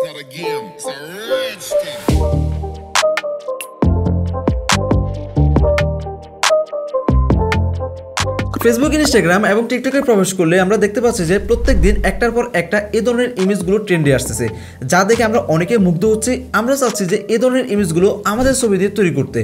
not a game, it's a rich thing. Facebook, Instagram এবং টিকটকে প্রবেশ করলে আমরা দেখতে পাচ্ছি যে প্রত্যেক দিন একটার পর একটা এই ধরনের ইমেজগুলো ট্রেন্ডে আসতেছে, যা দেখে আমরা অনেকে মুগ্ধ হচ্ছি। আমরা চাচ্ছি যে এই ধরনের ইমেজগুলো আমাদের ছবি দিয়ে তৈরি করতে,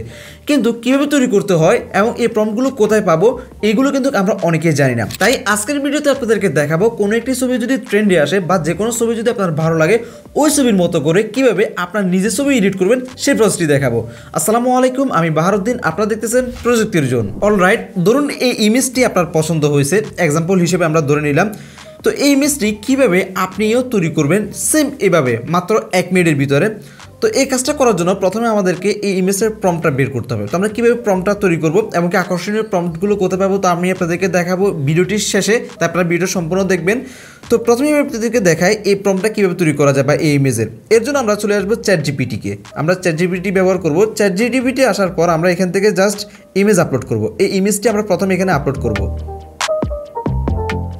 কিন্তু কীভাবে তৈরি করতে হয় এবং এই প্রম্পটগুলো কোথায় পাবো এগুলো কিন্তু আমরা অনেকেই জানি না। তাই আজকের ভিডিওতে আপনাদেরকে দেখাবো কোনো একটি ছবি যদি ট্রেন্ডে আসে বা যে কোনো ছবি যদি আপনার ভালো লাগে ওই ছবির মতো করে কীভাবে আপনার নিজের ছবি এডিট করবেন সেই প্রসেসটি দেখাবো। আসসালামু আলাইকুম, আমি বাহারুদ্দিন, আপনারা দেখতেছেন প্রযুক্তির জোন। অলরাইট, ধরুন এই ইমেজটি আপনার পছন্দ হয়েছে, এক্সাম্পল হিসেবে আমরা ধরে নিলাম। তো এই ইমেজটি কীভাবে আপনিও তৈরি করবেন সেম এভাবে মাত্র 1 মিনিটের ভিতরে। তো এই কাজটা করার জন্য প্রথমে আমাদেরকে এই ইমেজের প্রম্পটটা বের করতে হবে। তো আমরা কীভাবে প্রম্পটটা তৈরি করবো এবং কি আকর্ষণীয় প্রম্পটগুলো কোথায় পাবো তা আমি আপনাদেরকে দেখাবো ভিডিওটির শেষে, তাই আপনারা ভিডিও সম্পূর্ণ দেখবেন। তো প্রথমে আমি আপনাদেরকে দেখাই এই প্রম্পটটা কীভাবে তৈরি করা যায় বা এই ইমেজের। এর জন্য আমরা চলে আসবো চ্যাটজিপিটিকে, আমরা চ্যাটজিপিটি ব্যবহার করবো। চ্যাটজিপিটি আসার পর আমরা এখান থেকে জাস্ট ইমেজ আপলোড করবো। এই ইমেজটি আমরা প্রথমে এখানে আপলোড করবো।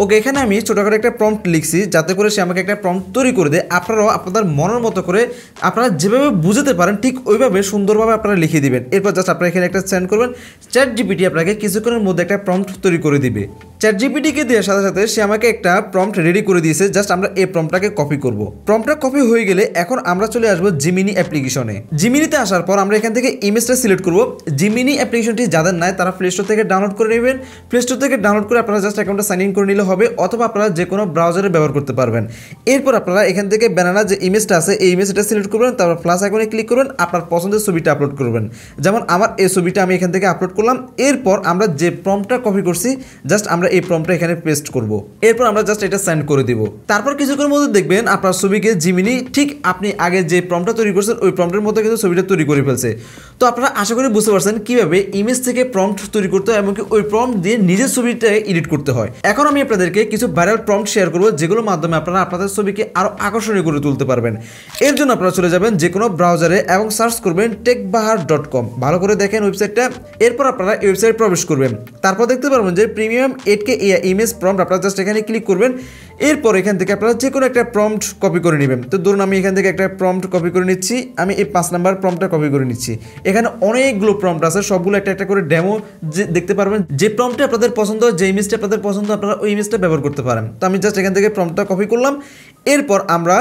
ওকে, এখানে আমি ছোটোখাটো একটা প্রম্পট লিখছি যাতে করে সে আমাকে একটা প্রম্পট তৈরি করে দেয়। আপনারাও আপনাদের মনের মতো করে আপনারা যেভাবে বুঝতে পারেন ঠিক ওইভাবে সুন্দরভাবে আপনারা লিখে দিবেন। এরপর জাস্ট আপনারা এখানে একটা সেন্ড করবেন। চ্যাটজিপিটি আপনাকে কিছুক্ষণের মধ্যে একটা প্রম্পট তৈরি করে দিবে। চ্যাটজিপিটিকে দেওয়ার সাথে সাথে সে আমাকে একটা প্রম্পট রেডি করে দিয়েছে। জাস্ট আমরা এই প্রম্পটটাকে কপি করব। প্রম্পটটা কপি হয়ে গেলে এখন আমরা চলে আসবো জিমিনি অ্যাপ্লিকেশনে। জিমিনিতে আসার পর আমরা এখান থেকে ইমেজটা সিলেক্ট করব। জিমিনি অ্যাপ্লিকেশনটি যাদের নাই তারা প্লে স্টোর থেকে ডাউনলোড করে নেবেন। প্লে স্টোর থেকে ডাউনলোড করে আপনারা জাস্ট অ্যাকাউন্টটা সাইন ইন করে নিলে হবে, অথবা আপনারা যে কোনো ব্রাউজারে ব্যবহার করতে পারবেন। এরপর আপনারা এখান থেকে ব্যানানা যে ইমেজটা আছে এই ইমেজটা সিলেক্ট করবেন, তারপর প্লাস আইকনে ক্লিক করবেন, আপনার পছন্দের ছবিটা আপলোড করবেন। যেমন আমার এই ছবিটা আমি এখান থেকে আপলোড করলাম। এরপর আমরা যে প্রম্পটটা কপি করছি জাস্ট আমরা এই প্রম্পটটা এখানে পেস্ট করব। এরপর আমরা জাস্ট এটা সেন্ড করে দিব। তারপর কিছুক্ষণের মধ্যে দেখবেন আপনার ছবিকে জিমিনি ঠিক আপনি আগে যে প্রম্পটটা তৈরি করছেন ওই প্রম্পটের মতো কিন্তু ছবিটা তৈরি করে ফেলছে। তো আপনারা আশা করি বুঝতে পারছেন কিভাবে ইমেজ থেকে প্রম্পট তৈরি করতে হয়, এমনকি ওই প্রম্পট দিয়ে নিজের ছবিটা এডিট করতে হয়। এখন আমি আপনাদেরকে কিছু ভাইরাল প্রম্পট শেয়ার করবো যেগুলোর মাধ্যমে আপনারা আপনাদের ছবিকে আরো আকর্ষণীয় করে তুলতে পারবেন। এর জন্য আপনারা চলে যাবেন যে কোনো ব্রাউজারে এবং সার্চ করবেন techbahar.com, ভালো করে দেখেন ওয়েবসাইটটা। এরপর আপনারা এই ওয়েবসাইটে প্রবেশ করবেন। তারপর দেখতে পারবেন যে প্রিমিয়াম 8K ইমেজ প্রম্পট, আপনারা জাস্ট এখানে ক্লিক করবেন। এরপর এখান থেকে আপনারা যে কোনো একটা প্রম্পট কপি করে নেবেন। তো ধরুন আমি এখান থেকে একটা প্রম্পট কপি করে নিচ্ছি। আমি এই 5 নাম্বার প্রম্পটটা কপি করে নিচ্ছি। এখানে অনেকগুলো প্রম্পট আছে, সবগুলো একটা একটা করে ডেমো দেখতে পারবেন। যে প্রম্পটটা আপনাদের পছন্দ, যে ইমেজটা আপনাদের পছন্দ আপনারা ওই ইমেজটা ব্যবহার করতে পারেন। তো আমি জাস্ট এখান থেকে প্রম্পটটা কপি করলাম। এরপর আমরা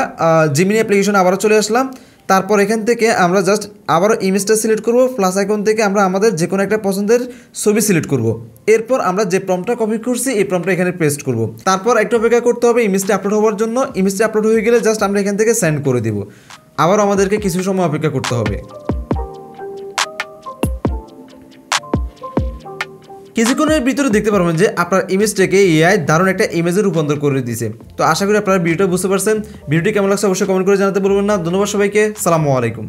জিমিনি অ্যাপ্লিকেশন আবারও চলে আসলাম। তারপর এখান থেকে আমরা জাস্ট আবারও ইমেজটা সিলেক্ট করব। প্লাস আইকন থেকে আমরা আমাদের যে কোনো একটা পছন্দের ছবি সিলেক্ট করব। এরপর আমরা যে প্রম্পটটা কপি করছি এই প্রম্পটটা এখানে পেস্ট করব। তারপর একটু অপেক্ষা করতে হবে ইমেজটা আপলোড হওয়ার জন্য। ইমেজটা আপলোড হয়ে গেলে জাস্ট আমরা এখান থেকে সেন্ড করে দিব। আবার আমাদেরকে কিছু সময় অপেক্ষা করতে হবে। কিছুক্ষণের ভিতরে দেখতে পারবেন যে আপনার ইমেজটাকে এআই দারুণ একটা ইমেজে রূপান্তর করে দিয়েছে। তো আশা করি আপনারা ভিডিওটা বুঝতে পারছেন। ভিডিওটি কেমন লাগছে অবশ্যই কমেন্ট করে জানাতে বলবেন না। ধন্যবাদ সবাইকে, সালামু আলাইকুম।